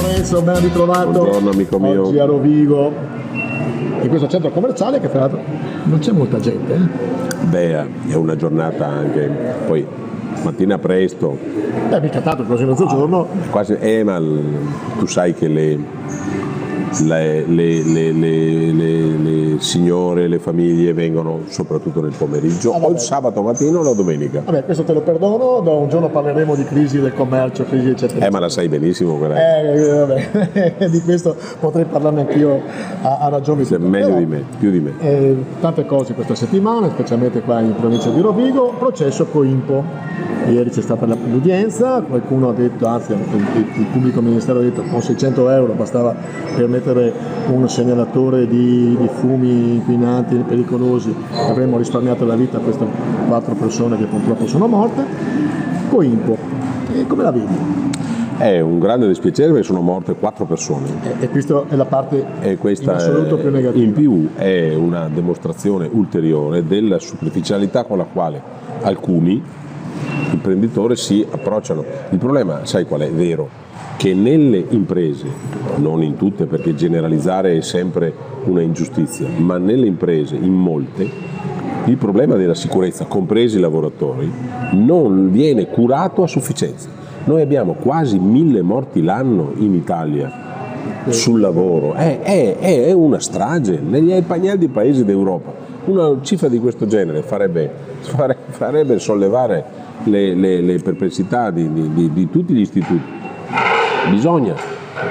Lorenzo, ben ritrovato. Buongiorno amico mio. Oggi a Rovigo, in questo centro commerciale che tra l'altro non c'è molta gente. Beh, è una giornata anche, poi mattina presto. Mica tanto così mezzogiorno. Quasi, ma tu sai che le signore, le famiglie vengono soprattutto nel pomeriggio o il sabato mattino o la domenica. Vabbè, questo te lo perdono, da un giorno parleremo di crisi del commercio, crisi eccetera. Ma la sai benissimo quella. Vabbè. Di questo potrei parlarne anch'io a ragione di meglio però, di me, più di me. Tante cose questa settimana, specialmente qua in provincia di Rovigo, processo Coimpo. Ieri c'è stata l'udienza, qualcuno ha detto, anzi il pubblico ministero ha detto che con 600 euro bastava per mettere un segnalatore di fumi inquinanti pericolosi, avremmo risparmiato la vita a queste 4 persone che purtroppo sono morte. Coimpo, come la vedi? È un grande dispiacere perché sono morte 4 persone. E questa è la parte in assoluto più negativa. In più è una dimostrazione ulteriore della superficialità con la quale alcuni imprenditori si approcciano. Il problema, sai qual è? Vero, che nelle imprese, non in tutte perché generalizzare è sempre una ingiustizia, ma nelle imprese, in molte, il problema della sicurezza, compresi i lavoratori, non viene curato a sufficienza. Noi abbiamo quasi 1000 morti l'anno in Italia sul lavoro, è una strage negli pagnali paesi d'Europa. Una cifra di questo genere farebbe sollevare le perplessità di tutti gli istituti. Bisogna,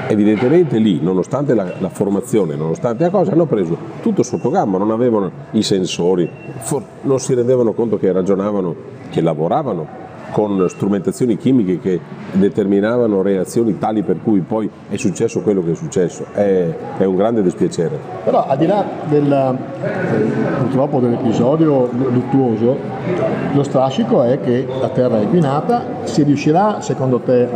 evidentemente lì, nonostante la formazione, nonostante la cosa, hanno preso tutto sotto gamba, non avevano i sensori, non si rendevano conto che ragionavano, che lavoravano con strumentazioni chimiche che determinavano reazioni tali per cui poi è successo quello che è successo. È un grande dispiacere. Però al di là purtroppo dell'episodio luttuoso, lo strascico è che la terra è inquinata. Si riuscirà secondo te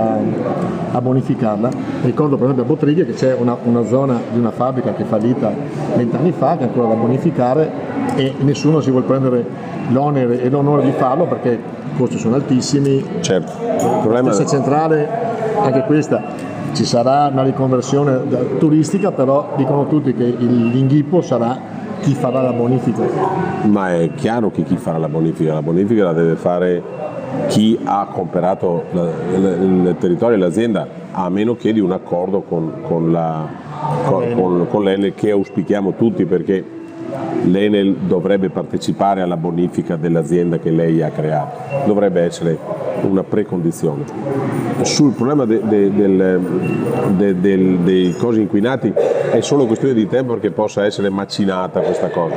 a bonificarla? Ricordo per esempio a Bottrighe che c'è una zona di una fabbrica che è fallita 20 anni fa, che è ancora da bonificare, e nessuno si vuole prendere l'onere e l'onore di farlo perché i costi sono altissimi. Certo. Il problema centrale, anche questa, ci sarà una riconversione turistica, però dicono tutti che l'inghippo sarà chi farà la bonifica. Ma è chiaro che chi farà la bonifica la deve fare chi ha comprato il territorio e l'azienda, a meno che di un accordo con l'Enel, che auspichiamo tutti, perché l'Enel dovrebbe partecipare alla bonifica dell'azienda che lei ha creato, dovrebbe essere una precondizione. Sul problema dei cosi inquinati è solo questione di tempo perché possa essere macinata questa cosa,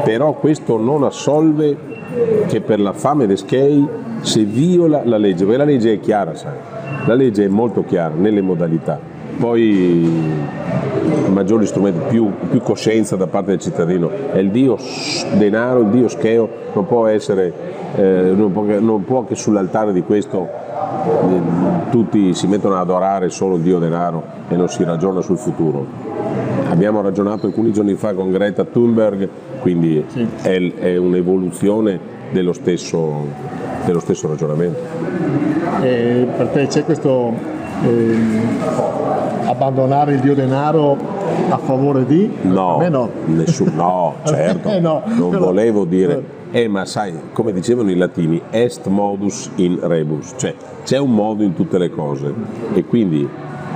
però questo non assolve che per la fame d'Eschei se viola la legge, perché la legge è chiara, sai? La legge è molto chiara nelle modalità, poi maggiori strumenti, più coscienza da parte del cittadino. È il dio denaro, il dio Scheo, non può essere, non può che sull'altare di questo tutti si mettono ad adorare solo il dio denaro e non si ragiona sul futuro. Abbiamo ragionato alcuni giorni fa con Greta Thunberg, quindi sì. È un'evoluzione dello stesso ragionamento. Per te c'è questo abbandonare il dio denaro a favore di? No, no, certo, no, non volevo dire, ma sai, come dicevano i latini, est modus in rebus, cioè c'è un modo in tutte le cose, e quindi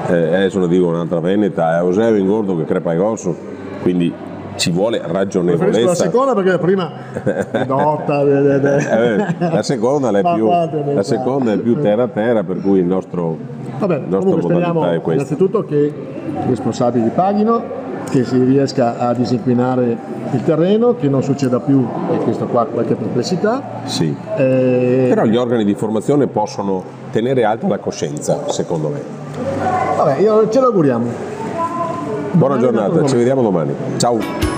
adesso ne dico un'altra veneta, è Eusebio Ingordo che crepa il grosso, quindi ci vuole ragionevolezza. La seconda perché la prima nota. La seconda è più terra a terra, per cui il nostro modalità è questa. Innanzitutto che i responsabili paghino, che si riesca a disinquinare il terreno, che non succeda più, e questo qua qualche perplessità. Sì. Però gli organi di formazione possono tenere alta la coscienza, secondo me. Vabbè, ce lo auguriamo. Buona giornata, ci vediamo domani. Ciao.